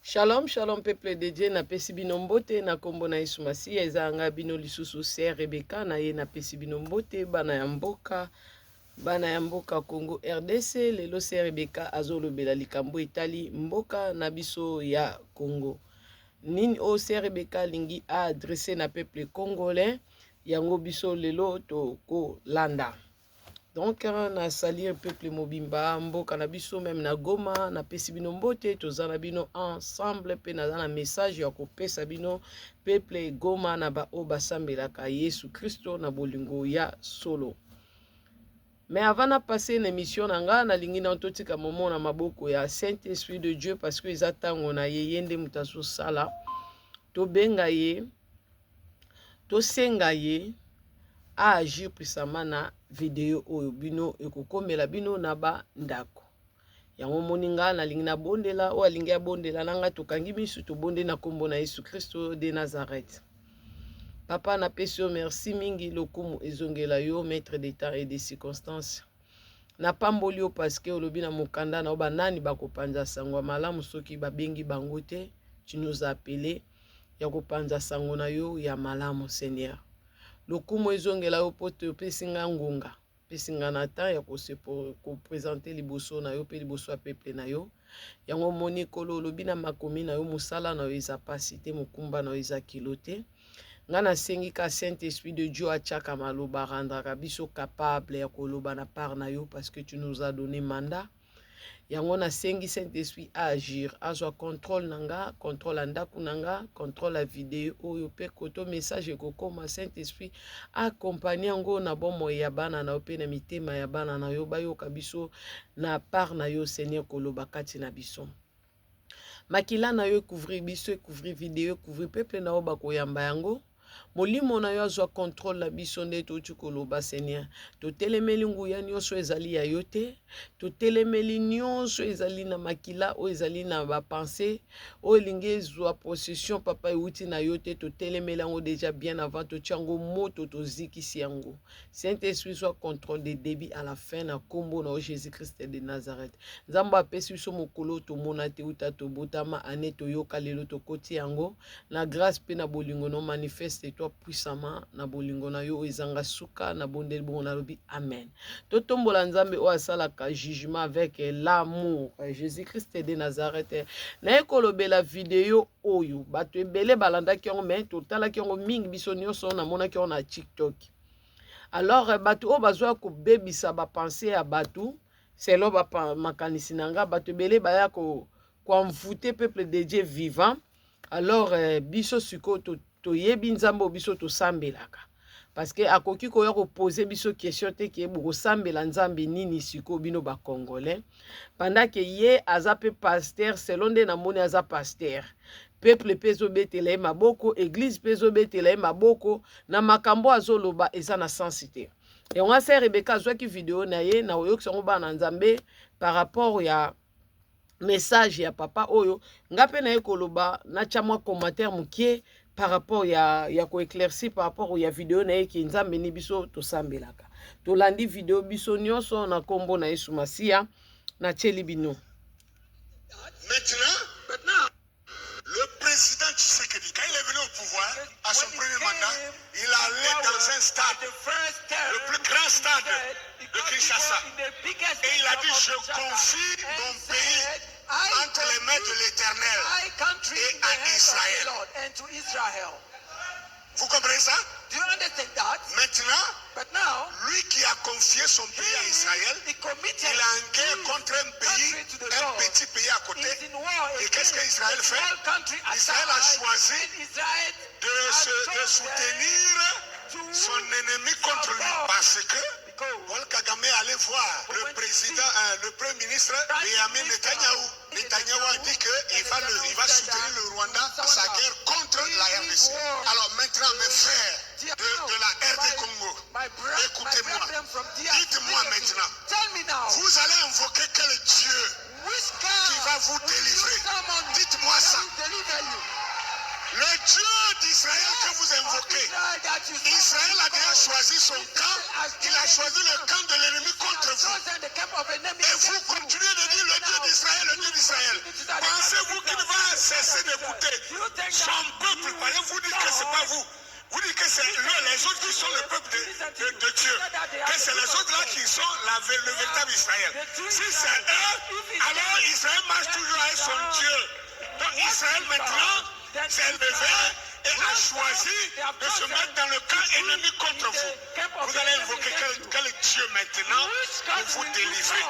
Shalom, shalom peuple de Dieu, na pesi bino mbote na kombo na Yesu Masiya ezanga bino lisusu ser Rebecca na ye na pesi bino mbote bana ya mboka Congo RDC lelo ser Rebecca azolobela likambo etali mboka na biso ya Congo. Nini o ser Rebecca lingi a adressé na peuple congolais yango biso lelo to ko landa. Donc na salir peuple mobimba mboka na biso même na Goma na pesi bino mbote tozana bino ensemble pe na message ya kopesa bino peuple Goma na ba o basambelaka Yesu Kristo na bolingo ya solo. Mais avant na passer une émission nanga na lingi na totika momo na maboko ya Saint-Esprit de Dieu parce que ezatango na yende mutaso sala to benga ye to senga ye a agir puissamment na video oyo bino ekokomela bino na ba ndako. Yango moninga na lingi na bondela o alingi abondela nanga tokangi biso to bonde na kombo na Yesu Kristo de Nazareth. Papa na pesi yo merci mingi lokumu ezongela yo maître des temps et des circonstances. Na pamboli yo parce que olobi na mokanda na ba nani bakopanza sango malamu soki babengi bango te tu nous as appelé ya kopanza sango na yo ya malamu Seigneur. Lokumu ezongela yo pote opesinga ngunga pesinga na temps ya kopresente liboso na yo pe liboso ya peuple na yo yango moni kolo olobi na makomi na yo musala na yo eza pasi te mokumba na yo eza kilo te nga nasengi ka Saint-Esprit de Dieu atiaka maloba randraka biso capable ya koloba na part na yo parce que tu nous as donné mandat. Yango nasengi Saint-Esprit à agir, azwa contrôle nanga, contrôle andaku nanga, contrôle la vidéo oyo pe koto message ekokoma Saint-Esprit accompagner yango na bomo ya bana na yo pe na mitema ya bana na yo bayoka biso na part na yo Seigneur koloba kati na biso. Makila na yo couvrir biso, couvrir vidéo, couvrir peuple na yo bakoyamba yango. Molimo na yo azwa contrôle la biso nde totu koloba Seigneur. Totelemeli nguya nyonso ezali ya yo te. Totelemeli nyonso ezali na makila o ezali na ba pensée o elingi ezwa possession papa euti na yo te. Totelemeli yango déjà bien avant totia yango moto tozikisi yango. Saint-Esprit soit contrôle des débits à la fin na kombo na Jésus-Christ de Nazareth. Nzambo apesi biso mokolo tomona te uta tobotama ane toyoka lelo tokoti yango na grâce pe na bolingo no manifeste toi puissamment na bolingo na yo ezanga suka na bondeli bongo na lobi amen. Totombola nzambe o asalaka jugement avec l'amour Jésus-Christ de Nazareth. Na ekolobela video oyo bato ebele balandaki yango mais totalaki yango mingi biso nyonso namonaki yango na TikTok. Alors bato o bazwa kobebisa bapense ya bato selo makanisi nanga bato ebele baya koamvoute peuple de Dieu vivant. Alors biso siko toyebi nzambo biso tosambelaka parce que akoki koya koposer biso question te ke bokosambela nzambe nini siko bino ba congolais pendant que ye aza pe pasteur selon nde namoni aza pasteur peuple pe ezobetela ye maboko église pe ezobetela ye maboko na makambo azoloba eza na sensité. Et on a fait Rebecca azwaki vidéo na ye na oyokisa ngo bana nzambe par rapport ya message ya papa oyo nga pe na ye koloba na tia mwa commentaire mukie par rapport ya ko éclaircir par rapport ya vidéo na ye ki nzambe ni biso tosambelaka tolandi vidéo biso nyonso na kombo na Yesu Masiya na tieli bino. Maintenant, le président Tshisekedi, quand il est venu au pouvoir, à son premier mandat, il allait dans un stade, le plus grand stade de Kinshasa. Et il a dit, je confie mon pays entre les mains de l'Éternel et à Israël. Vous comprenez ça? Maintenant, lui qui a confié son pays à Israël, il a en guerre contre un petit pays à côté. Et qu'est-ce qu'Israël fait? Israël a choisi de soutenir son ennemi contre lui. Parce que Paul Kagame allait voir le président, le premier ministre Benjamin Netanyahu. Netanyahu a dit qu'il va soutenir le Rwanda dans sa guerre contre la RDC. Alors maintenant, mes frères de la RD Congo, écoutez-moi. Dites-moi maintenant, vous allez invoquer quel Dieu qui va vous délivrer? Dites-moi ça. Le Dieu d'Israël que vous invoquez, Israël a déjà choisi son camp, il a choisi le camp de l'ennemi contre vous. Et vous continuez de dire le Dieu d'Israël, le Dieu d'Israël. Pensez-vous qu'il va cessez d'écouter son peuple. Vous dites que ce n'est pas vous. Vous dites que c'est les autres qui sont le peuple de Dieu. Que c'est les autres là qui sont le véritable Israël. Si c'est eux, alors Israël marche toujours avec son Dieu. Donc Israël maintenant s'est levé et a choisi de se mettre dans le camp ennemi contre vous. Vous allez invoquer quel Dieu maintenant pour vous délivrer.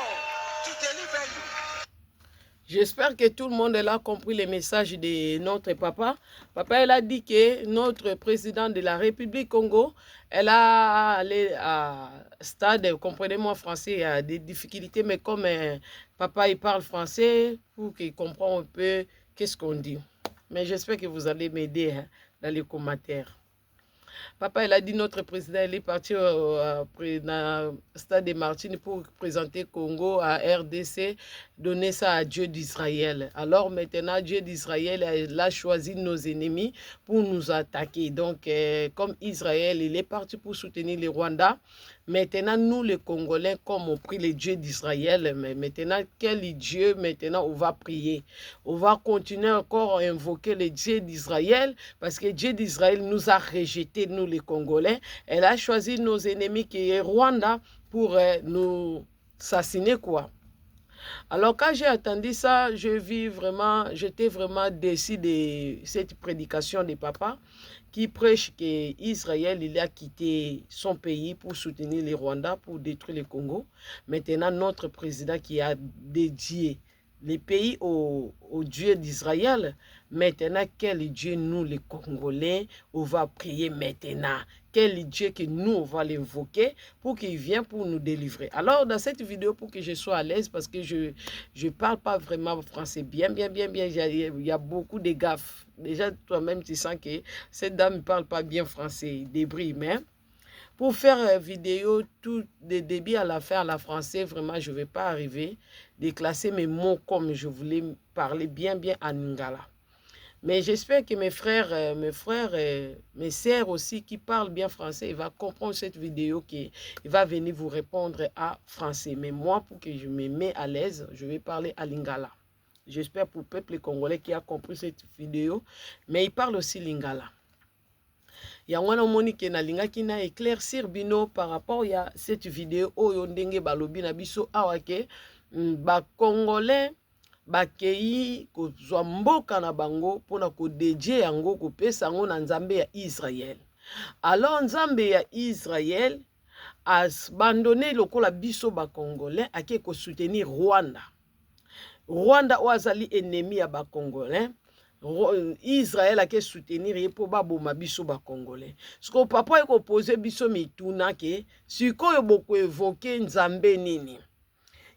J'espère que tout le monde a compris le message de notre papa. Papa, elle a dit que notre président de la République Congo, elle a allé à stade, comprenez-moi français, il y a des difficultés, mais comme papa il parle français, pour qu'il comprenne un peu qu'est-ce qu'on dit. Mais j'espère que vous allez m'aider dans les commentaires. Papa, il a dit notre président, il est parti dans le stade de Martine pour présenter Congo à RDC, donner ça à Dieu d'Israël. Alors maintenant, Dieu d'Israël a choisi nos ennemis pour nous attaquer. Donc, comme Israël, il est parti pour soutenir le Rwanda. Maintenant, nous, les Congolais, comme on prie le Dieu d'Israël, mais maintenant, quel Dieu, maintenant, on va prier. On va continuer encore à invoquer le Dieu d'Israël, parce que Dieu d'Israël nous a rejetés, nous, les Congolais. Elle a choisi nos ennemis qui est Rwanda pour nous assassiner, quoi. Alors, quand j'ai entendu ça, j'étais vraiment déçu de cette prédication de papa qui prêche qu'Israël, il a quitté son pays pour soutenir les Rwandais, pour détruire le Congo. Maintenant, notre président qui a dédié les pays au Dieu d'Israël, maintenant, quel Dieu nous, les Congolais, on va prier maintenant? Quel Dieu que nous, on va l'invoquer pour qu'il vienne pour nous délivrer? Alors, dans cette vidéo, pour que je sois à l'aise, parce que je ne parle pas vraiment français bien, il y a beaucoup de gaffes. Déjà, toi-même, tu sens que cette dame ne parle pas bien français, débris, mais pour faire vidéo tout de début à la fin à la français, vraiment, je ne vais pas arriver de classer mes mots comme je voulais parler bien en lingala. Mais j'espère que mes frères, mes sœurs aussi qui parlent bien français, ils vont comprendre cette vidéo, qu'il va venir vous répondre à français. Mais moi, pour que je me mette à l'aise, je vais parler à lingala. J'espère pour le peuple congolais qui a compris cette vidéo, mais il parle aussi lingala. Il y a un moni qui na éclaircir bino par rapport à cette vidéo oyo ndenge balobi na biso awake ba congolais bakei kozwa mboka na bango pona ko dédier yango ko pesa yango na nzambe ya Israël. Alors nzambe ya Israël a abandonné lokola biso ba congolais ake ko soutenir Rwanda. Rwanda oazali ennemi ya ba congolais. Israël a ke soutenir ye po baboma biso ba congolais. Siko papa eko poser biso mituna ke sikoyo boko évoquer nzambe nini.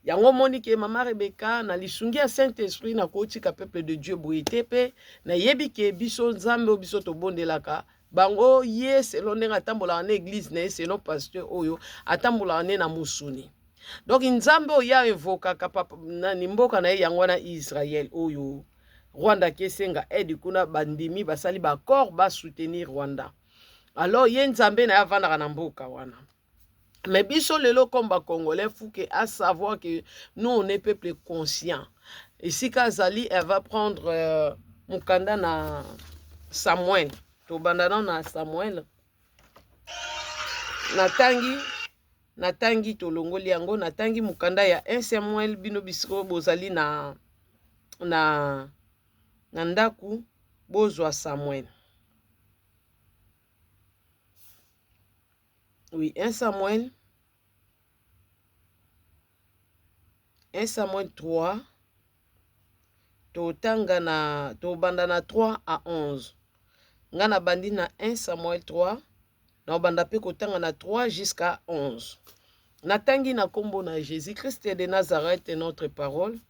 Yango moni ke mama Rebecca na lisungi ya Saint-Esprit na kotika peuple de Dieu boitepe na yebi ke biso nzambe biso to bondelaka bango ye selon ndenge atambola na église na selon pasteur oyo atambola na musuni. Donc nzambe oya evokaka papa na nimboka na yango na Israël oyo Rwanda kesenga aide kuna bandimi basali ba corps ba soutenir Rwanda. Alors ye nzambe na yavanda na mboka wana. Mais biso lelo comme ba congolais faut que à savoir que nous on est peuple conscient. Et si Kazali elle va prendre mukanda na Samuel. To bandana na Samuel. Natangi to longoli yango natangi mukanda ya 1 Samuel bino bisiko bozali na ndaku bozwa Samuel. Oui, 1 Samuel 3 to bandana 3 à 11. Ngana bandi na 1 Samuel 3 na banda pe kotanga na 3 jusqu'à 11. Natangi na kombo na Jésus-Christ de Nazareth notre parole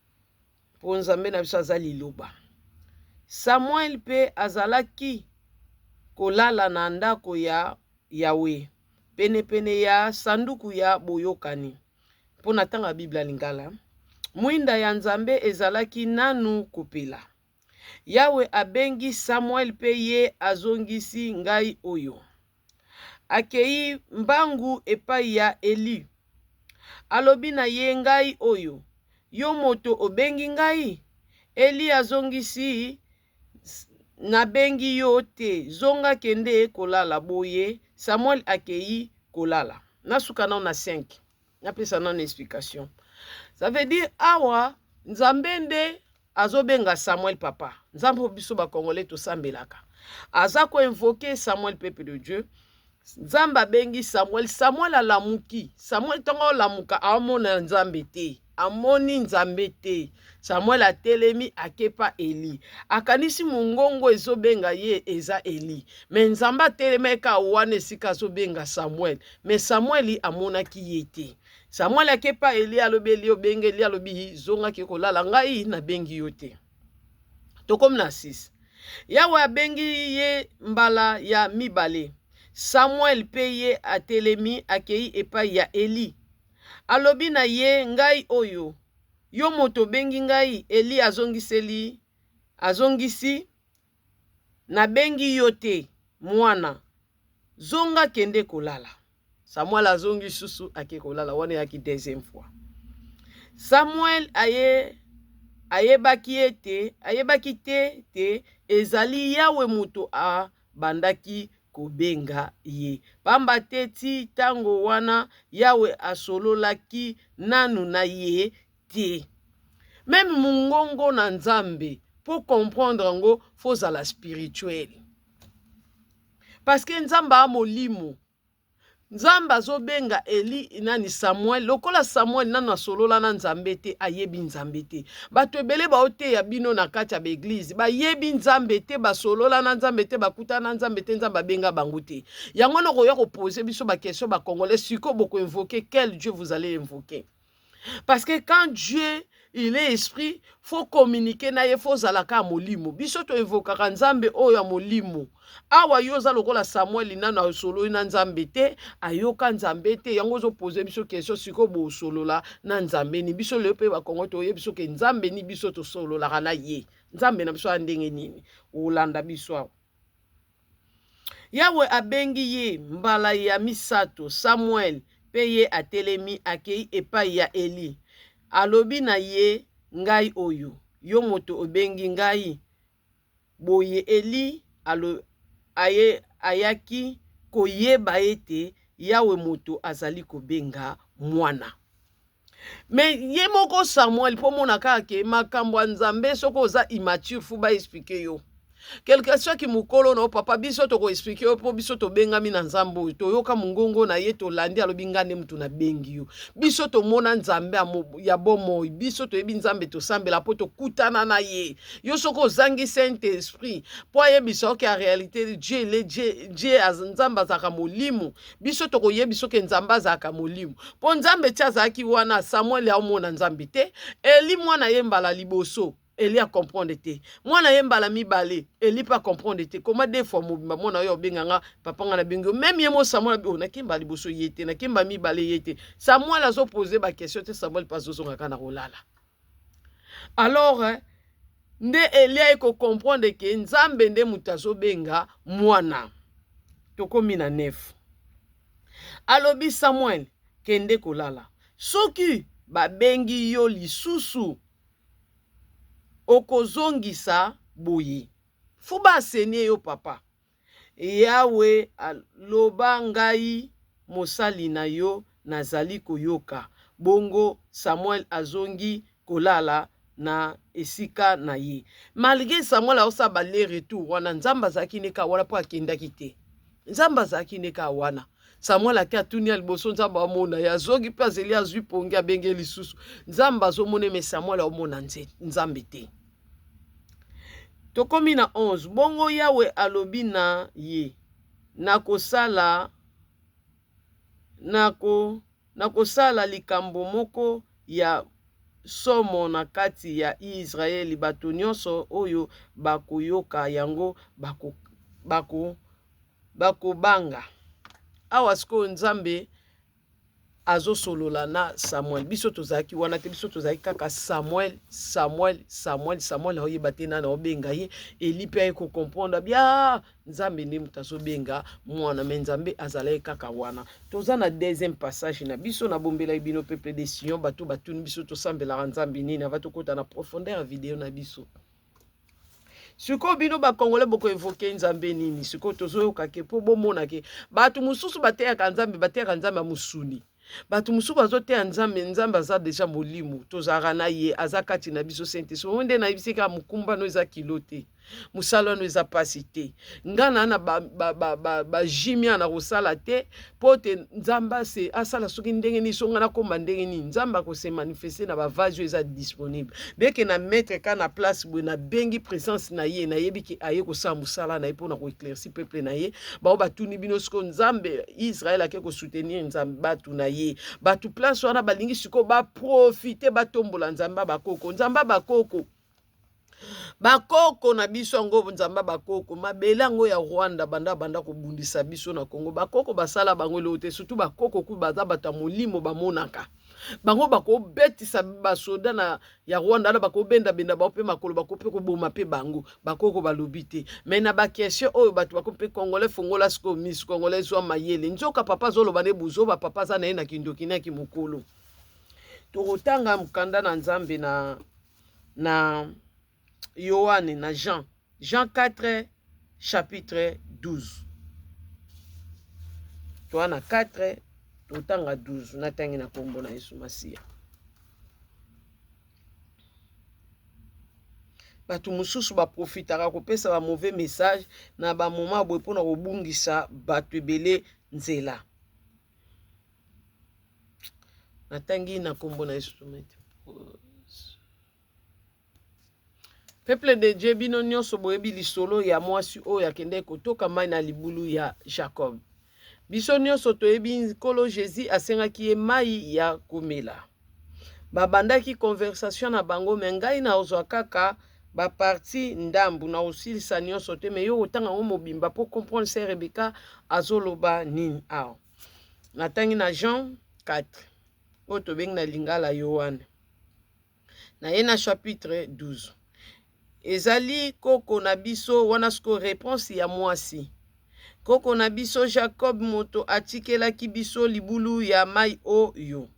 pour nzambe na biso azali loba. Samuel pe azalaki kolala na ndako ya Yahweh pene ya sanduku ya boyokani. Pona tanga Biblia lingala mwinda ya nzambe ezalaki nanu kopela. Yahweh abengi Samuel pe ye azongisi ngai oyo. Akei mbangu epai ya Eli. Alobi na ye ngai oyo. Yo moto obengi ngai? Eli azongisi nabengi yo te, zonga kende kolala. Boye Samuel akei kolala. Nasuka na 5 napesa na explication. Ça veut dire awa nzambe nde azobenga Samuel papa. Nzambe biso ba Congolais to sambelaka. Aza ko invoquer Samuel, peuple de Dieu. Nzambe abengi Samuel. Samuel alamuki. Samuel tongo lamuka amona nzambe te. Amoni nzambe te. Samuel atelemi akepa Eli. Akanisi mungongo ezobenga ye eza Eli. Me nzambe atelemeka wana esika azobenga Samuel. Me Samuel amonaki ye te. Samuel akepa Eli alobi Eli obenge Eli alobi zonga ke kolala ngai na bengi yo te. Tokomi na 6. Yawe abengi ye mbala ya mibale. Samuel pe ye atelemi akei epai ya Eli. Alobi na ye ngai oyo. Yo moto bengi ngai. Eli azongisi na bengi yo te mwana. Zonga kende kolala. Samuel azongi susu ake kolala. Wane yaki deuxième fois. Samuel ayebaki te ezali Yawe moto a bandaki kobenga ye. Pamba te ti tango wana Yawe asololaki nanu na ye te. Même mungongo na nzambe pour comprendre ngo faut la spirituel. Parce que nzamba a molimo. Nzamba zobenga Eli nani Samuel. Lokola Samuel nanu asolola na nzambe te ayebi nzambe te. Bato ebele ba ote ya bino na kati ya beglise. Ba yebi nzambe te ba solola na nzambe te bakuta na nzambe te nzamba benga bango te. Yango no koya ko poser biso ba question ba Congolais siko boko invoquer quel Dieu vous allez invoquer. Parce que quand Dieu il est esprit, faut communiquer na ye faut zalaka molimo. Biso to evokaka nzambe oyo molimo. Awa yoza lokola Samuel nana solo na nzambe te, ayoka nzambe te, yango zo poser biso question siko bo solola na nzambe ni biso lepe ba Kongo to ye biso ke nzambe ni biso to solola kana ye. Nzambe na biso andenge nini? Olanda biso. Yawe abengi ye mbala ya misato. Samuel pe ye atelemi akei epai ya Eli. Alobi na ye ngai oyo. Yo moto obengi ngai. Boye Eli ayaki koyeba ete Yawe moto azali kobenga mwana. Me ye moko Samuel po mona kake makambo ya nzambe soko oza immature fuba expliquer yo. Quelque chose qui mukolo no papa biso to ko expliquer po biso to bengami na nzambo to yoka mungongo na ye to landi alobi ngane mtu na bengi yo. Biso to mona nzambe ya bomo biso to yebi nzambe to sambela po to kutana na ye. Yo soko zangi Saint-Esprit po ye biso ke en réalité Dieu nzamba zaka molimo. Biso to ko ye biso ke nzamba zaka molimo. Po nzambe tia zaki wana Samuel ya mona nzambe te. Eli mwana ye mbala liboso. Eli a comprendre te. Mwana yembala mibale, Eli pas comprendre te. Comment des fois mobimba mwana yo benganga papa nga na bengo. Même yemo Samuel na kimba liboso yete na kimba mibale yete. Samuel azo poser ba question te Samuel pas zonga kana rolala. Alors nde Eli a ko comprendre que nzambe nde mutazo benga mwana. Tokomi na 9. Alobi Samuel kende kolala. Soki ba bengi yo lisusu okozongisa boye. Fuba senye yo papa. Yawe aloba ngai mosali na yo nazali koyoka. Bongo Samuel azongi kolala na esika na ye. Malgré Samuel aosa bale retour wana nzamba zaki neka wana po akendaki te. Nzamba zaki neka wana. Samuel akia tunia liboso nzamba amona ya zogi pa zeli azwi pongi abenge lisusu. Nzamba azomone me Samuel amona nzambe te. Tokomi na 11. Bongo Yawe alobi na ye. Nakosala likambo moko ya somo na kati ya Israeli bato nyonso oyo bakoyoka yango bakobanga. Awa siko nzambe azo solola na Samuel. Biso tozaki wana te biso tozaki kaka Samuel oyeba te nana obenga ye. Eli pe ko comprendre bien nzambe ndi mutazo benga mwana me nzambe azalaki kaka wana. Toza na deuxième passage na biso na bombela bino peuple de Sion bato batuni biso tosambela nzambe nini ava tokota na profondeur video na biso. Siko bino ba Congolais boko évoquer nzambe nini. Siko tozoyoka ke po bomona ke batu mususu bateyaka nzambe bateyaka nzambe musuni. Batu mususu bazoteya nzambe nzambe aza deja molimo tozalaka na ye aza kati na biso Saint-Esprit onde na bisika mukumba no eza kilote musala no eza pasi te ngana na ba jimia na kosala te pote nzamba se asala soki ndenge ni songa na komba ndenge ni nzamba ko se manifester na ba vase eza disponible beke na mettre ka na place bo na bengi présence na ye na yebi ki aye ko sa musala na ye pona ko éclaircir peuple na ye ba batuni bino sko nzambe Israël ake ko soutenir nzambe batu na ye batu place wana balingi siko ba profiter batombola nzamba bakoko nzamba bakoko bakoko na biso ngo nzamba bakoko mabela ngo ya Rwanda banda kobundisa biso na Congo bakoko basala bango lote surtout bakoko ku baza bata molimo bamonaka bango bakobetisa basoda na ya Rwanda na bakobenda benda baope makolo bakope koboma pe bango bakoko balobi te mais na ba question oyo batu bakope Congolais fongola sko Miss Congolais zwa mayele nzoka papa zolo bane buzo ba papa za na ye na kindokina ki mokolo tokotanga mukanda na nzambe na Yohane na Jean 4 chapitre 12 Yohana 4 totanga 12 natangi na kombo na Yesu Masiya batu mususu ba profitaka kopesa ba mauvais message na ba moment boye pona kobungisa batu ebele nzela natangi na kombo na Yesu Masiya. Peuple de Dieu bino nyonso boyebi lisolo ya mwasi oyo akende kotoka mai na libulu ya Jacob. Biso nyonso toyebi nkolo Jésus asengaki ye mai ya komela. Babandaki conversation na bango me ngai na ozwa kaka ba parti ndambu na osilisa nyonso te me yo otanga ngo mobimba po comprendre se Rebecca azoloba nini aw. Natangi na Jean 4. Oyo tobengi na lingala Yohane. Na ye na chapitre 12. Ezali koko na biso wana sko réponse ya mwasi. Koko na biso Jacob moto atikelaki biso libulu ya mai oyo.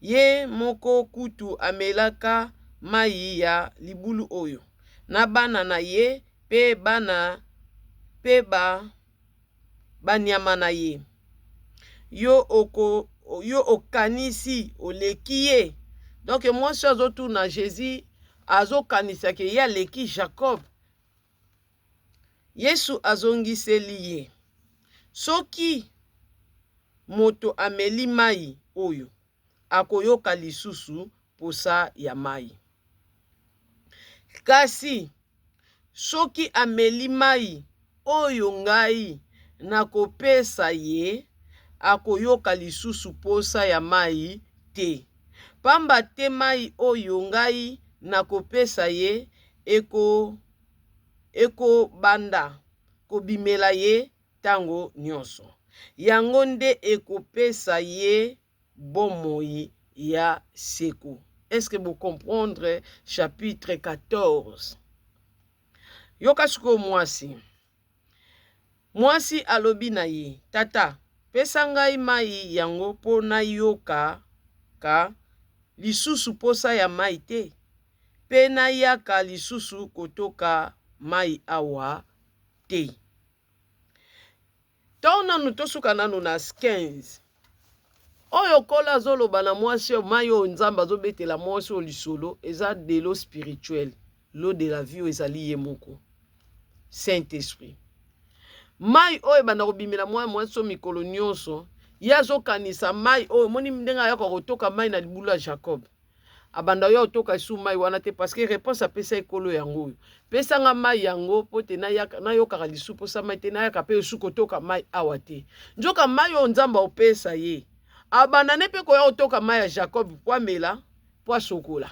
Ye moko kutu amelaka mai ya libulu oyo. Na bana na ye pe banyama na ye. Yo okanisi oleki ye. Donc mwasi azotu na Jésus azokanisa ke ya leki Jacob. Yesu azongiseli ye. Soki moto ameli mai oyo akoyoka lisusu posa ya mai. Kasi soki ameli mai oyo ngai nakopesa ye akoyoka lisusu posa ya mai te. Pamba te mai oyo ngai nakopesa ye eko banda kobimela ye tango nyonso. Yango nde ekopesa ye bomoi ya seko. Est-ce que vous comprendre chapitre 14? Yoka suko mwasi. Mwasi alobi na ye, tata, pesa ngai mai yango po na yoka ka lisusu posa ya mai te. Pe na yaka lisusu kotoka mai awa te. Tona nutosuka nanu na 15. Oyo kola zoloba na mwasi o mai o nzamba zo betela mwasi o lisolo eza de l'eau spirituelle. L'eau de la vie ezali ye moko. Saint-Esprit. Mai oyo banda kobimela mwasi o mikolo nyonso yazo kanisa mai oyo moni ndenga yako kotoka mai na libulu ya Jacob. Abanda yo otoka su mai wana te parce que réponse apesa ekolo yango. Pesa nga mai yango pote na yoka lisu posa mai te na yaka pe su kotoka mai awa te. Njoka mai o nzamba opesa ye. Abanda ne pe koya otoka mai ya Jacob po mela po sokola.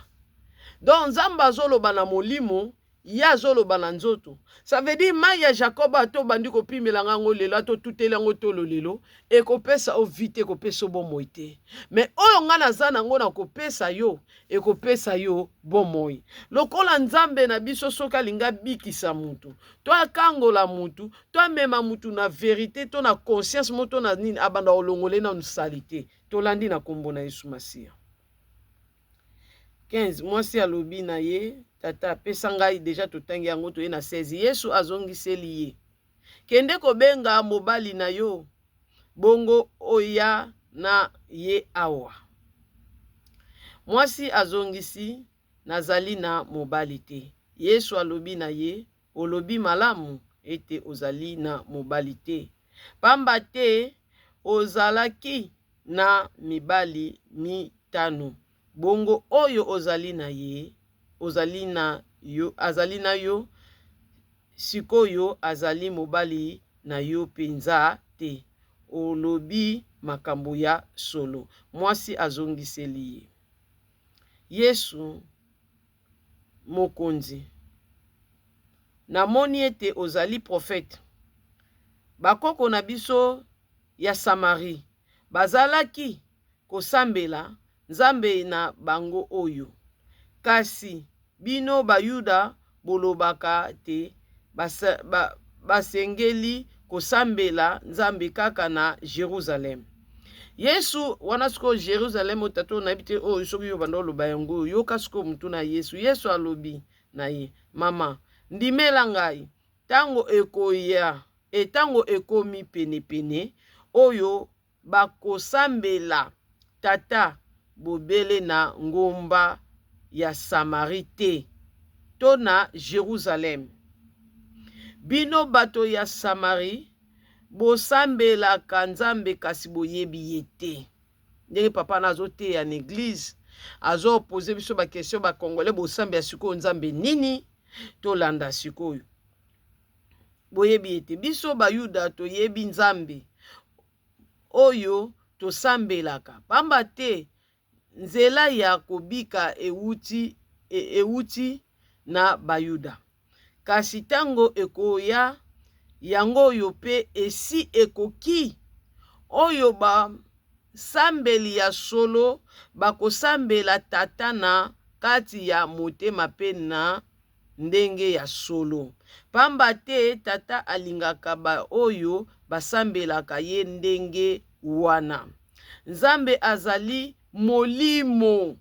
Donc nzamba zoloba na molimo ya zoloba na nzoto. Ça veut dire mai ya Jacob ato bandi kopimela ngango lelo ato tutela ngo tolo lelo e kopesa o vite kopesa bomoi te. Mais oyo nga naza nango na kopesa yo e kopesa yo bomoi. Lokola nzambe na biso soka linga bikisa mutu. To akangola mutu, to amema mutu na vérité, to na conscience moto na nini abanda olongole na nsalite. To landi na kombo na Yesu Masiya. 15 mwasi alobi na ye tata pesa ngai deja totangi yango toye na 16. Yesu azongiseli ye, kende kobenga mobali na yo, bongo oya na ye awa. Mwasi azongisi, nazali na mobali te. Yesu alobi na ye, olobi malamu ete ozali na mobali te, pamba te ozalaki na mibali mitano, bongo oyo ozali na ye, azali na yo sikoyo azali mobali na yo penza te. Olobi makambo ya solo. Mwasi azongiseli ye, Yesu mokonzi, namoni ete ozali profete. Bakoko na biso ya Samari bazalaki kosambela nzambe na bango oyo, kasi bino bayuda bolobaka te basengeli kosambela nzambe kaka na Jerusalem. Yesu wana siko Jerusalem otato na bite oyo soki yo bando loba yango yoka siko mutu na Yesu. Yesu alobi na ye, mama ndimela ngai, tango ekoya tango ekomi pene oyo bakosambela tata bobele na ngomba ya Samari te to na Jerusalem. Bino bato ya Samari bosambelaka nzambe kasi boyebi ye te. Ndenge papa nazo te ya église azo poser biso ba question ba congolais bosambela sikoyo nzambe nini to landa sikoyo boyebi ye te. Biso bayuda toyebi nzambe oyo tosambelaka, pamba te nzela ya kobika ewuti na bayuda. Kasi tango ekoya yango oyo pe esi ekoki, oyo basambeli ya solo bakosambela tata na kati ya motema pe na ndenge ya solo, pamba te tata alingaka ba oyo basambelaka ye ndenge wana. Nzambe azali molimo,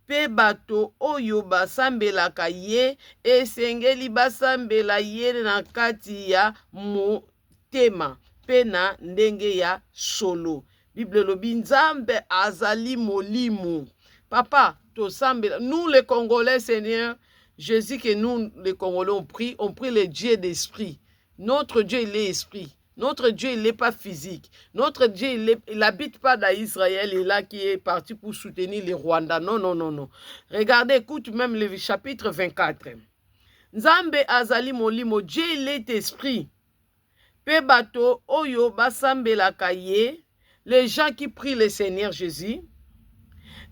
pe bato oyo basambelaka ye esengeli basambela ye na kati ya motema pe na ndenge ya solo. Bible lobi nzambe azali molimo. Papa, tosambela. Nous les Congolais, Seigneur, Jésus que nous les Congolais on prie le Dieu d'esprit. Notre Dieu, il est esprit. Notre Dieu, il n'est pas physique. Notre Dieu, il n'habite pas dans Israël, il est là qui est parti pour soutenir les Rwandais. Non, non, non, non. Regardez, écoute même le chapitre 24. Nzambe azali molimo, Dieu, il est esprit. Pe bato oyo basambelaka ye, les gens qui prient le Seigneur Jésus,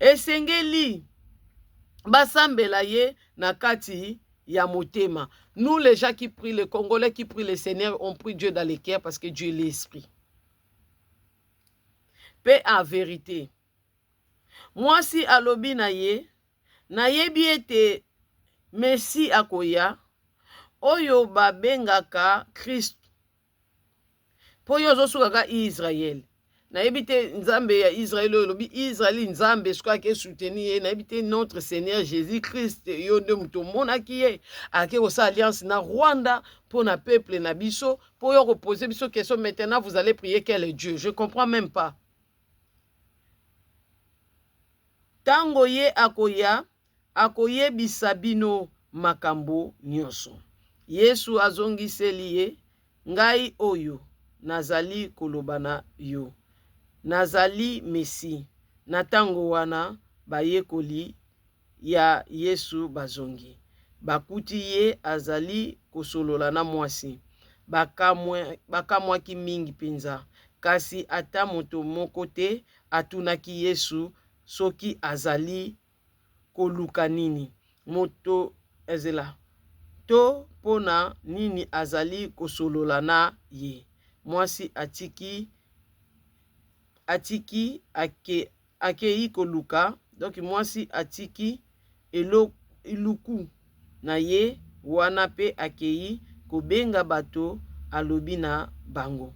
esengeli basambela ye na kati ya motema. Nous, les gens qui prient, les Congolais qui prient le Seigneur, on prie Dieu dans les cœurs parce que Dieu est l'esprit. Paix en vérité. Moi, si alobi na ye biete Messi akoya, oyo babengaka Christ. Po yo zosukaka Israël. Na yebite nzambe ya Israël lobi Israël nzambe soka ke soutenir na yebite notre Seigneur Jésus-Christ yo nde muto monaki ye ake ko sa alliance na Rwanda pour na peuple na biso pour yo reposer biso question maintenant vous allez prier quel Dieu. Je comprends même pas. Tango ye akoye bisabino makambo nyonso. Yesu azongiseli ye, ngai oyo nazali kolobana yo. Nazali Messi. Na tango wana bayekoli ya Yesu bazongi. Bakuti ye azali kosolola na mwasi. Bakamwaki mingi penza. Kasi ata moto moko te atunaki Yesu soki azali koluka nini. Moto ezela. To pona nini azali kosolola na ye. Mwasi atiki akei koluka. Donc mwasi atiki iluku na ye wana pe akei kobenga bato alobi na bango.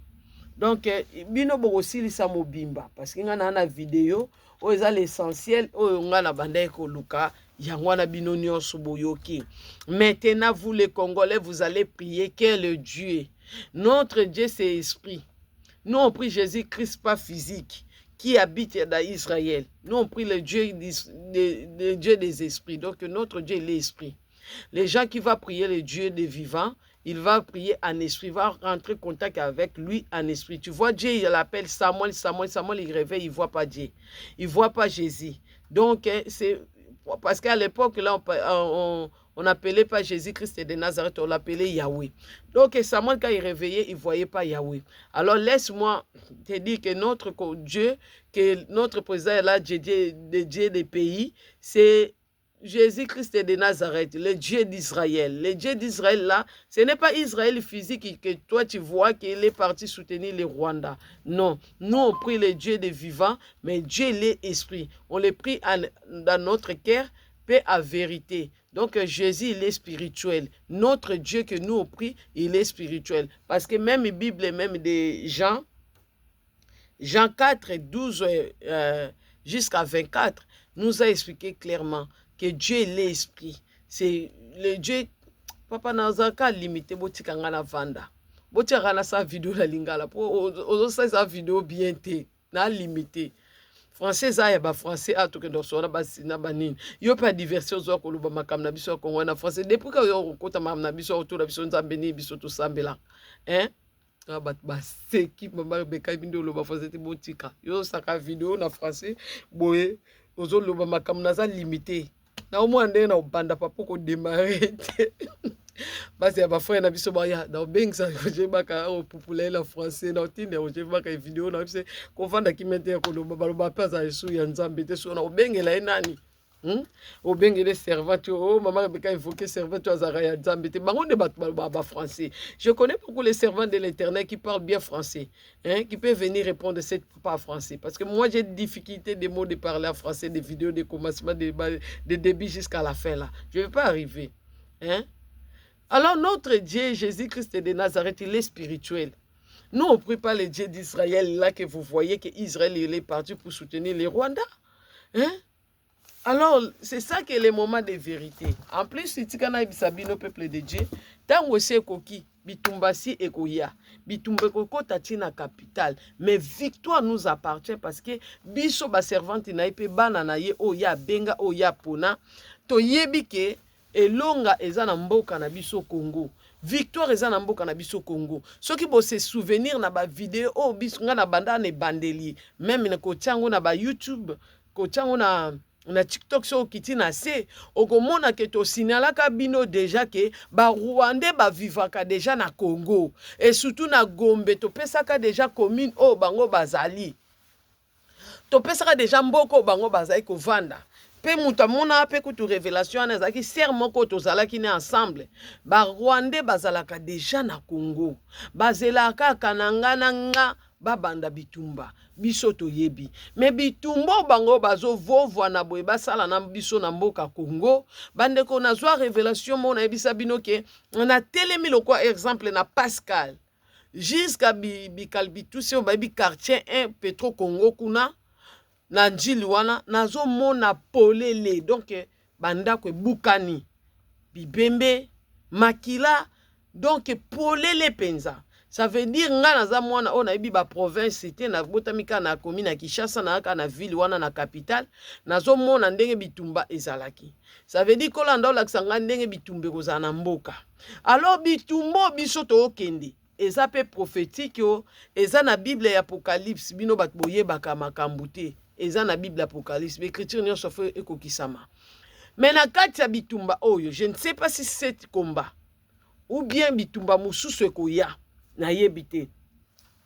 Donc bino bokosilisa mobimba parce que nga na vidéo oyo eza l'essentiel oyo nga na bandai koluka yango wana bino nyonso boyoki. Maintenant vous les Congolais vous allez prier que le Dieu. Notre Dieu c'est esprit. Nous on prie Jésus-Christ pas physique qui habite dans Israël. Nous on prie le Dieu des esprits. Donc notre Dieu est l'esprit. Les gens qui vont prier le Dieu des vivants, il va prier en esprit, il va rentrer en contact avec lui en esprit. Tu vois, Dieu, il l'appelle Samuel, il réveille, il ne voit pas Dieu. Il ne voit pas Jésus. Donc, c'est parce qu'à l'époque, là, on n'appelait pas Jésus-Christ de Nazareth, on l'appelait Yahweh. Donc, Samuel, quand il réveillait, il ne voyait pas Yahweh. Alors, laisse-moi te dire que notre Dieu, que notre président est là, Dieu des pays, c'est Jésus-Christ de Nazareth, le Dieu d'Israël. Le Dieu d'Israël, là, ce n'est pas Israël physique que toi, tu vois qu'il est parti soutenir le Rwanda. Non. Nous, on prie le Dieu des vivants, mais Dieu, il est esprit. On le prie dans notre cœur, paix à vérité. Donc, Jésus, il est spirituel. Notre Dieu que nous, on prie, il est spirituel. Parce que même la Bible, même des Jean 4, 12 jusqu'à 24, nous a expliqué clairement que Dieu est l'esprit. C'est le Dieu. Papa Nazaka limité botika ngana vanda. Botika na sa vidéo la lingala. Ozo sa vidéo bien té. Na limité. Français ça ya ba français a to que dans sona ba sina banine. Yo pas diversion zo ko luba makam na biso ko na français depuis que yo kota mam na biso autour na biso nzambe ni biso to sambela. Hein? Ba c'est qui mama beka bindo luba français te botika. Yo saka vidéo na français boye ozo luba makam na za limité. Na au moins ndenge na obanda papa ko démarrer basi ya bafrère na biso baya na obengisa je baka o populaire la français na otinde o je baka vidéo na biso ko vanda ki mete ko lo baloba pesa yesu ya nzambe te so na obengela nani obengele servante oh maman beka invoquer servante azara ya nzambe te bango ne ba français. Je connais beaucoup les servants de l'Éternel qui parlent bien français, hein, qui peuvent venir répondre cette pas français parce que moi j'ai des difficultés des mots de parler en français, des vidéos de commencement de début jusqu'à la fin là. Je vais pas arriver, hein. Alors notre Dieu Jésus-Christ de Nazareth, il est spirituel. Nous on prie pas le Dieu d'Israël là que vous voyez que Israël il est parti pour soutenir les Rwandais, hein. Alors, c'est ça qui est le moment de vérité. En plus, si tu as bisabino peuple de Dieu, tango se koki, bitumbasi ekoya, bitumbe koko tatina capitale. Mais victoire nous appartient parce que biso ba servante na ipe bana na ye oya benga oya pona, to yebike elonga eza na mboka na biso Congo. Victoire eza na mboka na biso Congo. Soki bo se souvenir na ba vidéo o biso nga na banda ne bandeli, même na ko tiango na ba YouTube, ko tiango na TikTok so kiti na se okomona ke to signalaka bino déjà que ba Rwandais ba vivaka déjà na Congo et surtout na Gombe to pesaka déjà commune o bango bazali to pesaka déjà mboko bango bazali ko vanda pe muta mona pe kutu révélation na zaki serment ko to zalaki ne ensemble ba Rwandais bazalaka déjà na Congo bazelaka kananga nanga babanda bitumba biso to yebi mais bitumbo bango bazo vovwa na boye basala na biso na mboka Congo bande ko na zwa révélation mona ebisa bino ke on a telemi lo quoi exemple na Pascal jusqu'à bikalbitu se ba bi quartier 1 Petro Congo kuna na njili wana nazo mona polele donc banda ko bukani bibembe makila donc polele penza. Ça veut dire nga naza mwana on a ibi ba province c'était na botamika na commune na Kinshasa na ka na ville wana na capitale nazo mona ndenge bitumba ezalaki. Ça veut dire ko landa la kisanga ndenge bitumbe kozana na mboka. Alors bitumbo biso to okende eza pe prophétique yo eza na Bible ya Apocalypse bino bat boyebaka makambo te eza na Bible Apocalypse l'écriture nyonso fe ekokisama. Mais na kati ya bitumba oyo je ne sais pas si c'est combat ou bien bitumba mususu ekoya na yebite.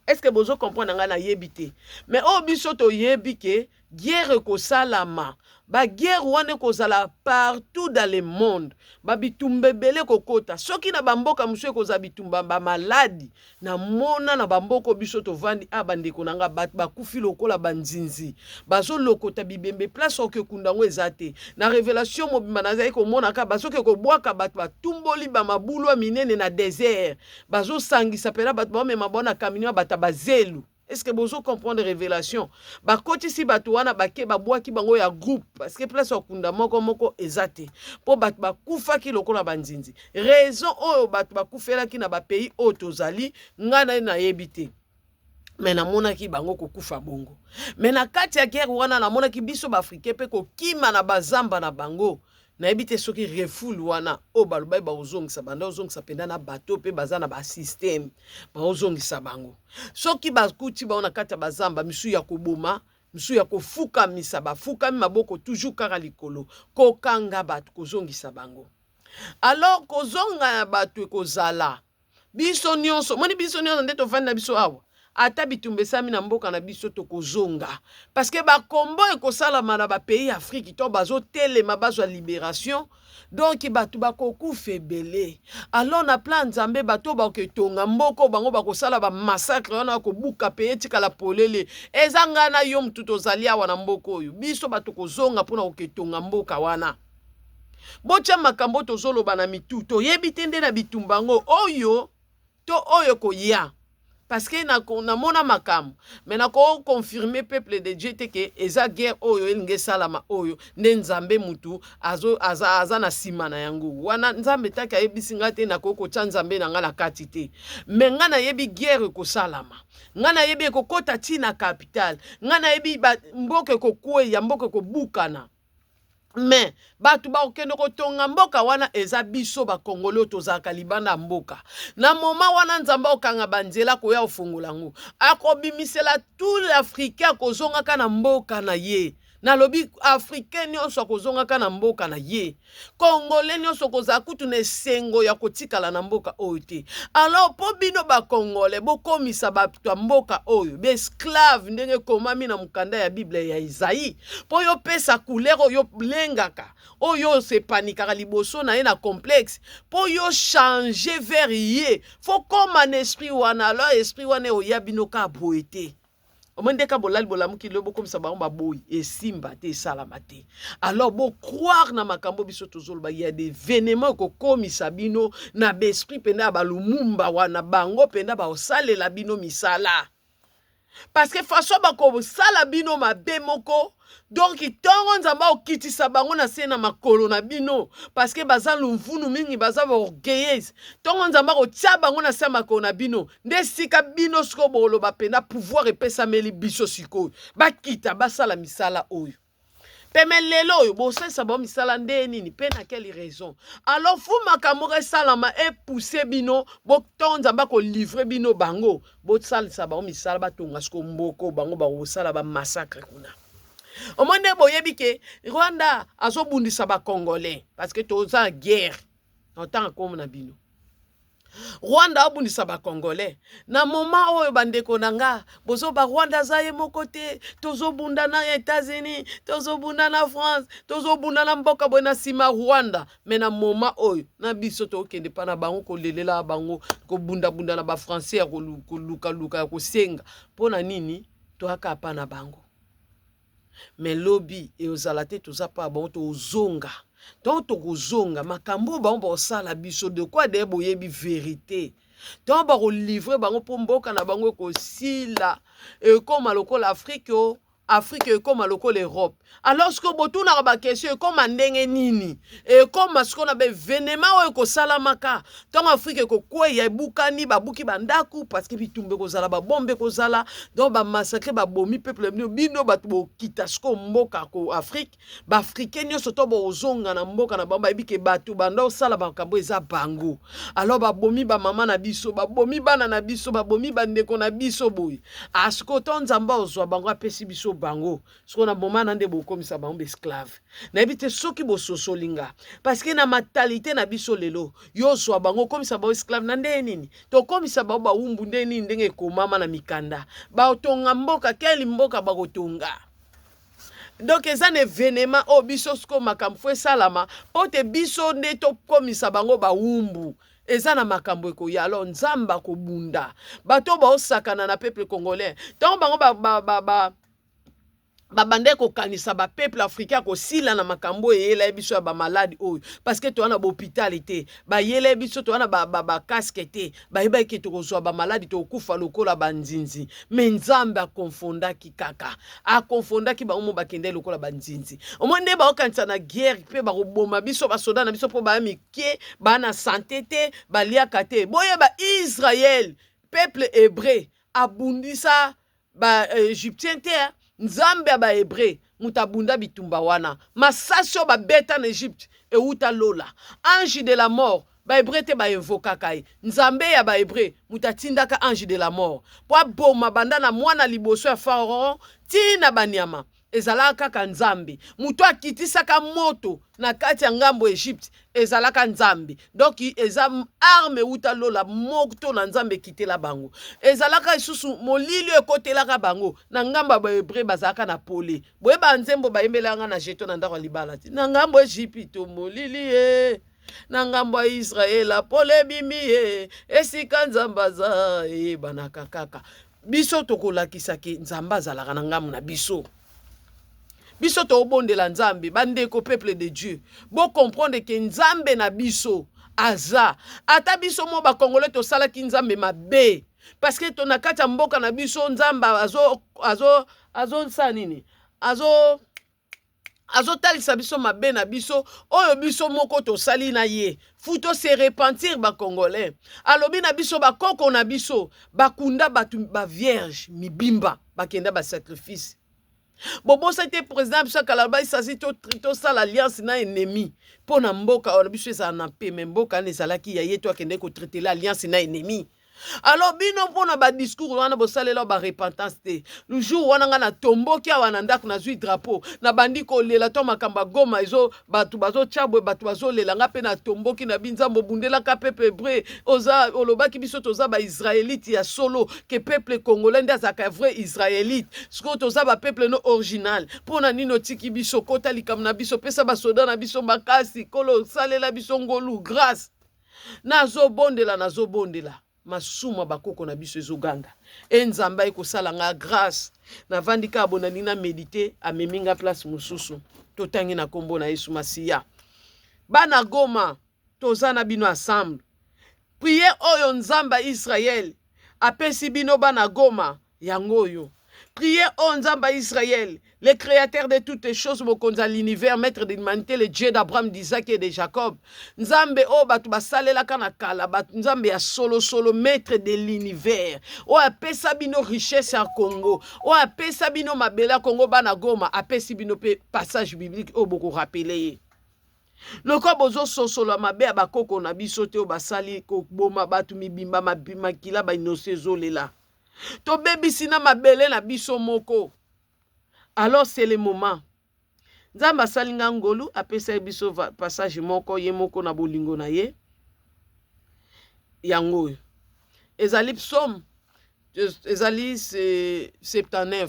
Est-ce que bozo comprendre nga na yebite? Mais o biso to yebike guerre kosalama ba guerre wana kozala partout dans le monde ba bitumba ebele kokota soki na bamboka musu koza bitumba ba maladi na mona na bamboko biso tovandi abandeko nanga bakufi lokola banzinzi bazo lokota bibembe place oke kundango ezate na révélation mobimba nazali komona ka basoke kobwaka bato batumboli ba mabulu minene na désert bazo sangisa pela bato bamema bona kamino bata bazelu. Est-ce que vous comprenez les révélations? Ba koti si batu wana bake babwaki bango ya groupe parce que place okunda moko ezate po batu bakufa ki lokola banzinzi raison oyo batu bakufela ki na ba pays otozali ngana na yebite mais namona ki bango kokufa bongo mais na kati ya guerre wana namona ki biso ba africain pe ko kima na bazamba na bango na ebite soki refoule wana o balubai ba ozongisa banda ozongisa penda na bateau pe baza na ba système ba ozongisa bango soki bakuti ba ona kata bazamba misu ya koboma misu ya kofuka misa bafuka maboko toujours kaka likolo kokanga bato kozongisa bango alors kozonga bato kozala biso nyonso moni biso nyonso nde tovandi na biso awa ata bitumba sami na mboka na biso tokozonga parce que ba kombo ekosalama na ba pays Afrique to bazo telema bazwa libération donc batu bakokufa ebele alors na plan nzambe bato baketonga mboko bango bakosala ba massacre wana kobuka pe etikala polele ezanga na yo mtu tozali awa na mboko oyo biso bato kozonga mpona koketonga mboka wana bocha makambo tozoloba na mitu toyebi te nde na bitumbango oyo to oyo koya parce que na mona makam mais na ko confirmer peuple de Dieu te que eza guerre oyo elinge salama oyo nde nzambe mutu aza na sima na yango wana nzambe taka yebisinga te na ko cha nzambe na ngala kati te mais ngana yebi guerre ko salama ngana yebi ko kota tina capital ngana yebi mboke ko kwe ya mboke ko bukana mais batu ba okendo kotonga mboka wana eza biso ba kongolo tozaka libanda mboka na moma wana nzamba okanga banzela koya ofungola ngo akobimisela tout l'africain kozonga kana mboka na ye na lobi africain nyonso kozonga kana mboka na ye congolais nyonso koza kutu na sengo ya kotikala na mboka oyo te alors po bino ba congolais bokomisa bato mboka oyo be esclave ndenge komami na mukanda ya Bible ya Isaïe po yo pesa couleur yo lengaka oyo se panikaka liboso na ye na complexe po yo changer vers ye faut comme un esprit wana alors esprit wana oya bino ka boete omendeka bolali bolamuki lobo comme ça ba boy et simba te salamate alors bo croire na makambo biso tozoloba il y a des événements ko komisa bino na besprit penda ba lumumba wana bango penda ba osalela bino misala parce que façon ba ko sala bino mabe moko donc tongo nzamba okitisa bango na se na makolo na bino parce que baza lumvunu mingi baza ba orgueilleuse tongo nzamba ko tia bango na se makolo na bino nde sika bino siko bolo bapenda pouvoir epesa meli biso siko bakita basala misala oyo peme lelo oyo bosesa ba misala nde nini pe na quelle raison alors fu makambo salama e pousser bino bo tongo nzamba ko livrer bino bango bo salisa ba misala batonga siko mboko bango ba osala ba massacre kuna omone boyebi ke Rwanda azobundisa ba Congolais parce que toza guerre autant comme na bino Rwanda abundisa ba Congolais na moment oyo bandeko nanga bozo ba Rwanda zaye moko te tozobunda na États-Unis tozobunda na France tozobunda na mboka bona sima Rwanda mais na moment oyo na biso to kende pa na bango ko lelela bango ko bunda na ba français ko luka ko senga pona nini to aka pa na bango mais lobby et aux alatés tout ça pas bon to zonga donc to zonga makambo ba on sala biso de quoi de boyebi vérité donc ba ko livrer bango po mboka na bango ko sila et comme lokola l'Afrique Afrique comme lokola l'Europe alors ce que botuna ba question comme ndenge nini et comme ce qu'on a événement o ko salamaka donc Afrique ko kweya bukani babuki bandaku parce que bitumbe ko zala ba bombe ko zala donc ba massacre ba bomi peuple bino batu bo kitasko mboka ko Afrique ba africain nyo soto bo ozonga na mboka na bamba ebike batu bando sala ba kambo eza bango alors ba bomi ba mama na biso ba bomi bana na biso ba bomi bandeko na biso boy asko tonzamba ozwa bango apesi biso bango ce qu'on a moment nande boko misa bango esclave na ebite soki bo sosolinga parce que na mentalité na biso lelo yo so bango komisa ba esclave nande nini to komisa ba ba umbu ndeni ndenge komama na mikanda ba otonga mboka keli mboka ba kotonga donc eza na événement oyo biso siko makambo fo esalama mpo te biso nde tokomisa bango bawumbu eza na makambo ekoya alors nzambe akobunda bato baosakana na peuple congolais ntango bango babande kokanisa bapeuple africain kosila na makambo eyela biso ya bamaladi oyo parce que towana bahôpital te bayela biso towana bakaske te bayeba eke tokozwa bamaladi tokokufa lokola banzinzi me nzambe akonfondaki kaka akonfondaki bango mo bakende lokola banzinzi omoi nde baokanisa na guerre mpe bakoboma biso basoda na biso mpo baya mike baya na sante te baliaka te boyeba Israel peuple hébreu abundisa baégyptien te nzambe ya bahébreu mutu abunda bitumba wana masasi oyo babeta na Egypte euta lola ange de la mort bahébreu te bainvokaka ye nzambe ya bahébreu mutu atindaka ange de la mort mpo aboma banda na mwana liboso ya pharaon tina banyama ezalaka kaka nzambe mutu akitisaka moto na kati ya ngambo Egypte ezalaka nzambe donc eza arme euta lola moto na nzambe ekitela bango ezalaka lisusu molili ekotelaka bango na ngambo ya bahébreu bazalaka na pole boyeba nzembo bayembelanga na jeto na ndako ya libala ti na ngambo Egypte molili ye na ngambo ya Israel pole bimi ye esika nzambe aza eyebanaka kaka biso tokolakisaki nzambe azalaka na ngambo na biso biso tobondela nzambe bandeko peuple de Dieu bo comprendre que nzambe na biso aza ata biso mo bakongole tosalaki nzambe mabe parce que to na kati ya mboka na biso nzambe azo nini azotalisa biso mabe na biso oyo biso moko tosali na ye futo se repentir bakongolais alobi na biso bakoko na biso bakunda batu bavierge mibimba bakenda basacrifice bobosa te président biso kalaba isasi tosala alliance na ennemi mpo na mboka oyo biso ezala na mpe me mboka wana ezalaki ya ye to akende kotraitela alliance na ennemi alors bino mpona badiscours wana bosalela barepentance te le jour wana nga na tomboki awa na ndako nazwi drapeau na bandi kolela to makambo ya Goma ezo bato bazotya boye bato bazolela nga mpe na tomboki na binzambo obundelaka peuple hébreu oza olobaki biso toza baisraélite ya solo ke peuple congolais nde azalaka vrai israélite sikoyo toza bapeuple no original mpona nini otiki biso kota likambo na biso pesa basoda na biso makasi kolo osalela biso ngolu grâce nazobondela masuma bakoko na biso ezoganga enzamba ekosala nga grâce navandi ka abonani na méditer ameminga place mosusu totangi na kombo na Yesu Masiya bana Goma toza na bino ensemble prier oyo nzamba Israël apesi bino bana Goma yango oyo prier oyo nzamba Israël le créateur de toutes les choses, mokonza l'univers, maître de l'humanité, le Dieu d'Abraham, d'Isaac et de Jacob. Nzambe o batu basale la kanakala, nzambe ya solo maître de l'univers. O apesa bino richesse à Congo. O apesa bino mabela Congo bana Goma, apesi bino passage biblique o boko rappeler. Loko bozo sosolo mabe abakoko na biso te o basali ko boma batu mibimba makila ba inose zolela. To bebisi na mabele na biso moko. Alors c'est le moment. Nzamba salinga ngolu apesa biso passage moko ye moko na bolingo na ye. Yango. Ezali psaume. Ezali 79.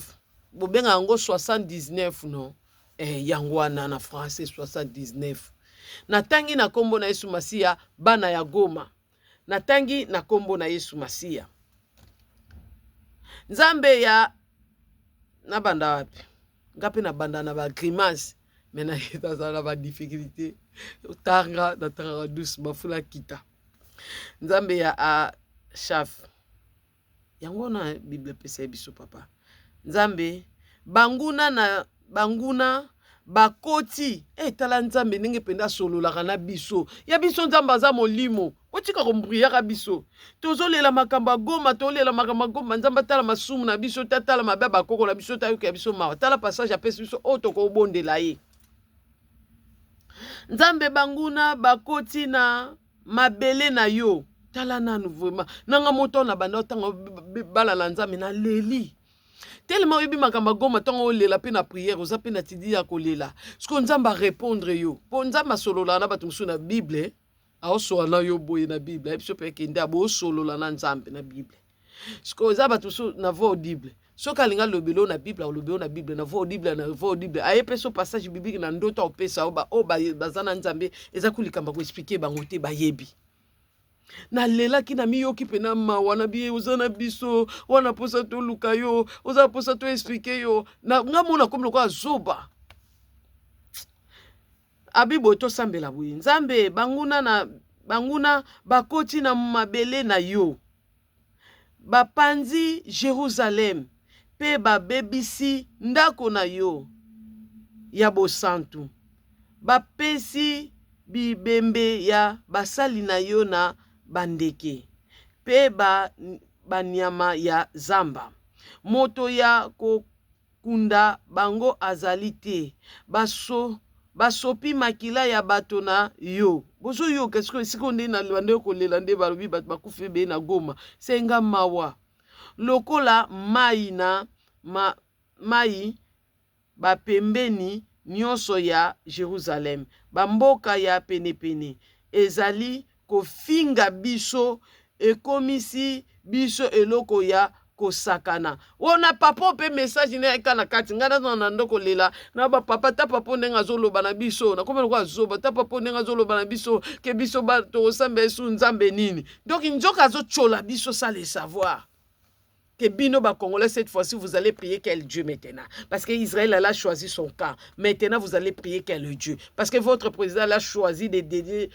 Bobenga yango 79 non. Yango wana na français 79. Natangi na kombo na Yesu Masiya bana ya Goma. Natangi na kombo na Yesu Masiya. Nzambe ya na banda wapi? Ngapi na banda na ba grimace mena etaza na ba difficulté tanga na tanga douce bafula kita nzambe ya a chaf yango na Bible pesa biso papa nzambe banguna bakoti tala nzambe ndenge penda sololaka na biso ya biso nzambe aza molimo otika kombriyaka biso tozolela makambo ya Goma tolela makambo ya Goma nzambe tala masumu na biso tala mabe bakoko na biso tayoka biso mawa tala passage apesi biso oyo tokobondela ye nzambe banguna bakoti na mabele na yo tala nanu vraiment nanga moto na banda otanga bala na nzambe na leli tellement oyebi makambo ya Goma ntango olela mpe na prière oza mpe na tidi ya kolela siko nzambe arépondre yo mpo nzambe asolola na bato mosusu na Bible aosola na yo boye na Bible ayebi so mpe kende abo osolola na nzambe na Bible siko oza bato mosusu na voix audible soki alinga lobelo na Bible lobelo na Bible na vo audible ayepe so passage biblique na ndoto opesa o bazana nzambe eza kulikamba ko expliquer bango te bayebi na lelaki na miyoki pena mawa na biye uzana biso wana posa to luka yo oza posa to expliquer yo na ngamona comme loko azoba abibo to sambela buyi nzambe banguna bakoti na mabele na yo bapanzi Jérusalem pe babebisi ndako na yo ya bosantu bapesi bibembe ya basali na yo na bandeke pe banyama ya zamba moto ya kokunda bango azali te basopi makila ya bato na yo bozo yo kesko siko nde na bande kolela nde balobi bato bakufi be na Goma senga mawa lokola mai bapembeni nyonso ya Jérusalem bamboka ya penepene ezali kofinga biso ekomisi biso eloko ya kosakana wona papa pe message ne ekana kati ngana na ndoko lela na ba papa ta papa ndenga zoloba na biso na komela kwa zoba ta papa ndenga zoloba na biso ke biso ba to sambe su nzambe nini donc njoka zo chola biso ça le savoir que bino ba congolais cette fois-ci vous allez prier quel Dieu maintenant parce que Israël a choisi son camp maintenant vous allez prier quel Dieu parce que votre président a choisi de dédier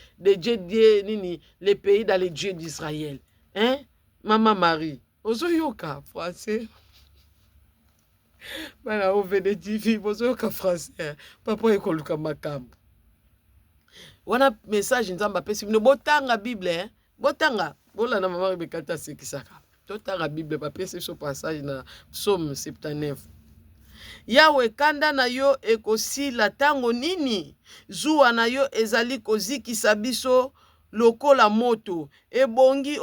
les pays dans les dieux d'Israël hein maman Marie ozoyoka français bana ovene TV ozoyoka français papa ekoluka makambo wana message nzamba pesi bino botanga Bible botanga bola na mama bekata sekisaka totanga Bible bapesi so passage na Psaume 79 Yawe kanda na yo ekosila tango nini zuwa na yo ezali kozikisa biso lokola moto ebongi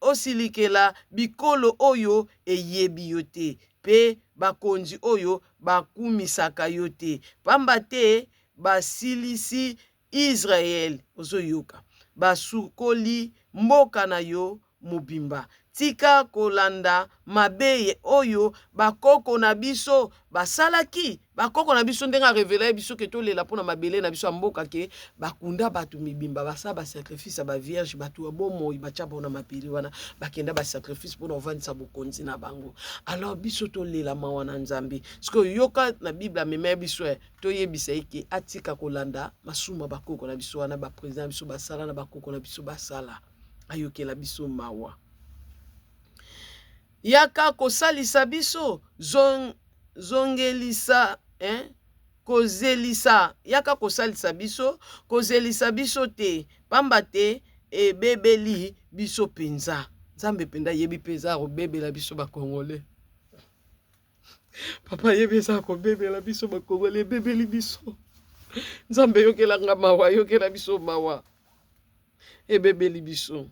osilikela bikolo oyo eyebi yo te pe bakonzi oyo bakumisaka yo te pamba te basilisi Israel ozoyoka basukoli mboka na yo mobimba tika kolanda mabeye oyo bakoko na biso basalaki bakoko na biso ndenga revela biso ke tolela pona mabele na biso mboka ke bakunda batu mibimba basa ba sacrifice ba vierge batu abomo bachaba na mapiri wana bakenda ba sacrifice pona ovandisa bokonzi na bango alors biso tolela mawana nzambi siko yoka na Bible meme biso toyebisa eke atika kolanda masuma bakoko na biso wana ba president biso basala na bakoko na biso basala ayokela biso mawa yaka kosalisa biso zongelisa kozelisa yaka kosalisa biso kozelisa biso te pamba te ebebeli biso penza nzambe penda yebi penza robebela biso bakongole papa yebesa ko bebela biso bakongole bebeli biso nzambe yokela nga mawa yokela biso mawa ebebeli biso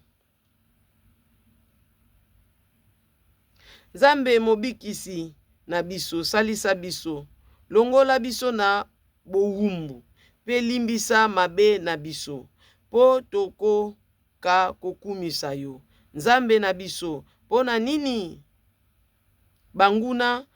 Nzambe mobikisi na biso salisa biso longola biso na bowumbu pe limbisa mabe na biso po toko ka kokumisa yo Nzambe na biso pona nini banguna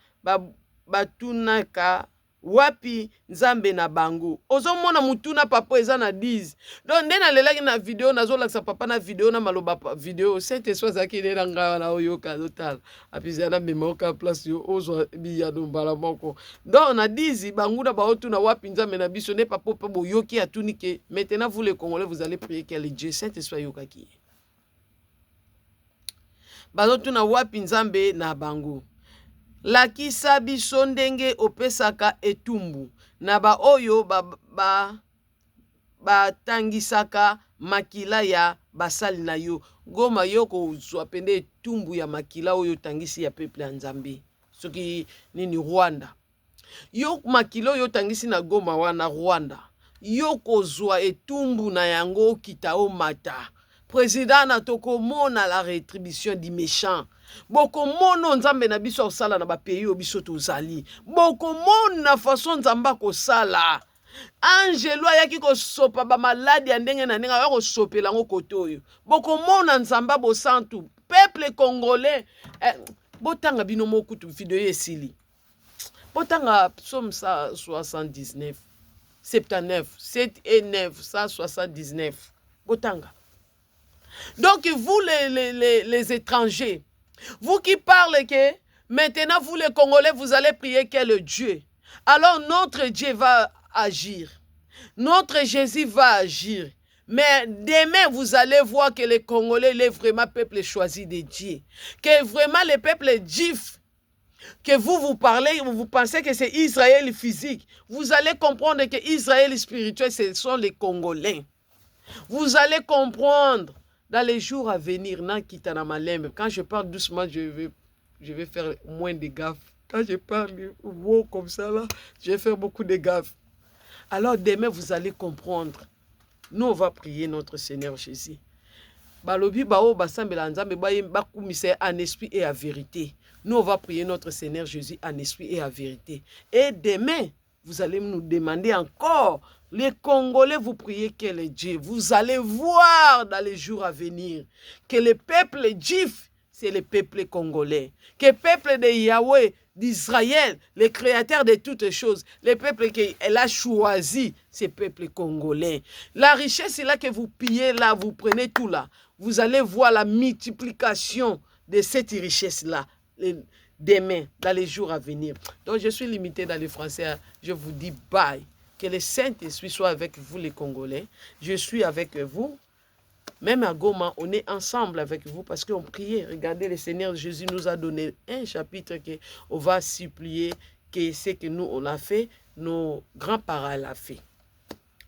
batunaka wapi Nzambe na bango ozomona mutuna papa eza na 10 donc ndena lelaki na video nazolakisa papa na video na maloba video sente soza ki nena nga na oyoka total apiza na memoka place yo ozo biya dombala moko donc na 10 banguna baotuna wapi Nzambe na biso ne papa po boyoki atunike maintenant vous les Congolais vous allez prier que le Dieu Saint-Esprit yokaki bazotuna wapi Nzambe na bango lakisa biso ndenge opesaka etumbu na ba oyo batangisaka makila ya basali na yo Goma yoko zwa pende etumbu ya makila oyo tangisi ya peuple ya Nzambe soki nini Rwanda yo makila oyo tangisi na Goma wana Rwanda yoko zwa etumbu na yango kitao mata président na toko mona la rétribution du méchant boko mono Nzambe na biso osala na ba pays o biso tozali boko mona façon Nzamba ko sala angelo ayaki ko sopa ba maladi ya ndenge na ndenge ayako sopela ngo koto oyo boko mona Nzamba bo santu peuple congolais botanga bino mokutu video esili. Botanga psaume 179, 79, 7 et 9, 179. Botanga. Donc vous les étrangers, vous qui parlez que maintenant vous les Congolais, vous allez prier quel Dieu. Alors notre Dieu va agir. Notre Jésus va agir. Mais demain, vous allez voir que les Congolais, les vraiment peuple choisi de Dieu. Que vraiment les peuples juifs, que vous parlez, vous pensez que c'est Israël physique. Vous allez comprendre que Israël spirituel, ce sont les Congolais. Vous allez comprendre dans les jours à venir. Quand je parle doucement, je vais faire moins de gaffes. Quand je parle comme ça, là, je vais faire beaucoup de gaffes. Alors demain, vous allez comprendre. Nous, on va prier notre Seigneur Jésus. Balobi bao basambela nzambe bakumise en esprit et à vérité. Nous, on va prier notre Seigneur Jésus en esprit et à vérité. Et demain, vous allez nous demander encore. Les Congolais, vous priez quel est Dieu. Vous allez voir dans les jours à venir que le peuple juif, c'est le peuple congolais. Que le peuple de Yahweh, d'Israël, le créateur de toutes choses, le peuple qu'elle a choisi, c'est le peuple congolais. La richesse est là que vous pillez là, vous prenez tout là. Vous allez voir la multiplication de cette richesse-là demain, dans les jours à venir. Donc je suis limité dans le français, je vous dis bye. Que le Saint-Esprit soit avec vous les Congolais. Je suis avec vous. Même à Goma, on est ensemble avec vous parce qu'on priait. Regardez, le Seigneur Jésus nous a donné un chapitre qu'on va supplier que ce que nous, on a fait, nos grands-parents l'ont fait.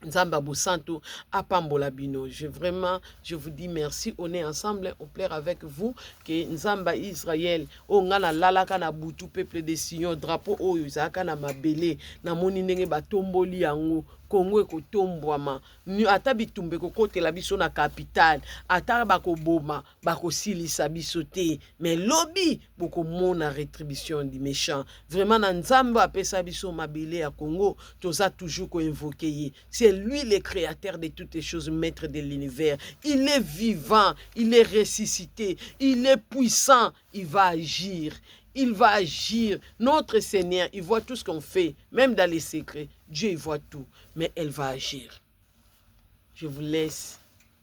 Nzamba Bosanto, Apambola Bino. Je vous dis merci. On est ensemble, on plaire avec vous. Que Nzamba Israël, on a la lalaka na butu peuple de Sion, drapeau o yuzaka na mabele, na moni nenge batomboli yango. Congo ekotombwama ata bitumbe kokotela biso na capitale ata bakoboma bakosilisa biso te mais lobi bokomona rétribution du méchant vraiment na nzambe apesa biso mabele ya Congo toza toujours ko invoquer ye c'est lui le créateur de toutes les choses maître de l'univers il est vivant il est ressuscité il est puissant il va agir. Il va agir. Notre Seigneur, il voit tout ce qu'on fait, même dans les secrets. Dieu, il voit tout, mais elle va agir. Je vous laisse.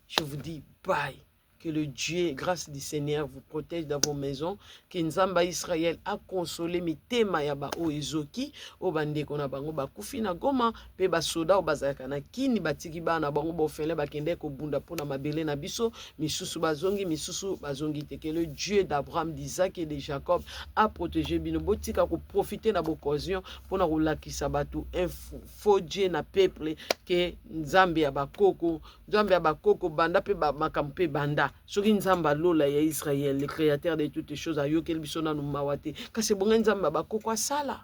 Je vous dis bye. Que le Dieu, grâce du Seigneur, vous protège dans vos maisons. Que Nzamba Israël a consolé mes tema ya ba o ezoki o bande kona bango ba kufina Goma pe ba soda o bazaka na kini batiki ba na bango ba ofele ba kende ko bunda pona mabele na biso misusu bazongi te. Que le Dieu d'Abraham, d'Isaac et de Jacob a protégé bino botika ko profiter na boccasion pona ko lakisa batu un faux Dieu na peuple que Nzambe ya bakoko banda pe ba makampe banda. Soki Nzamba lola ya Israël, le créateur de toutes les choses, ayokel biso na numawate. Kasi bonga Nzamba bakoko asala.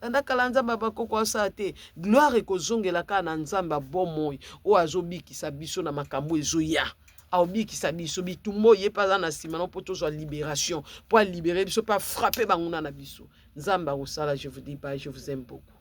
Andakala Nzamba bakoko asala te. Gloire ekozongela ka na Nzamba bomoi. O azobikisa biso na makambo ezoya. Aobikisa biso bitumbo ye pas na sima no poto so libération. Pour libérer biso pas frapper banguna na biso. Nzamba osala, je vous dis bye, je vous aime beaucoup.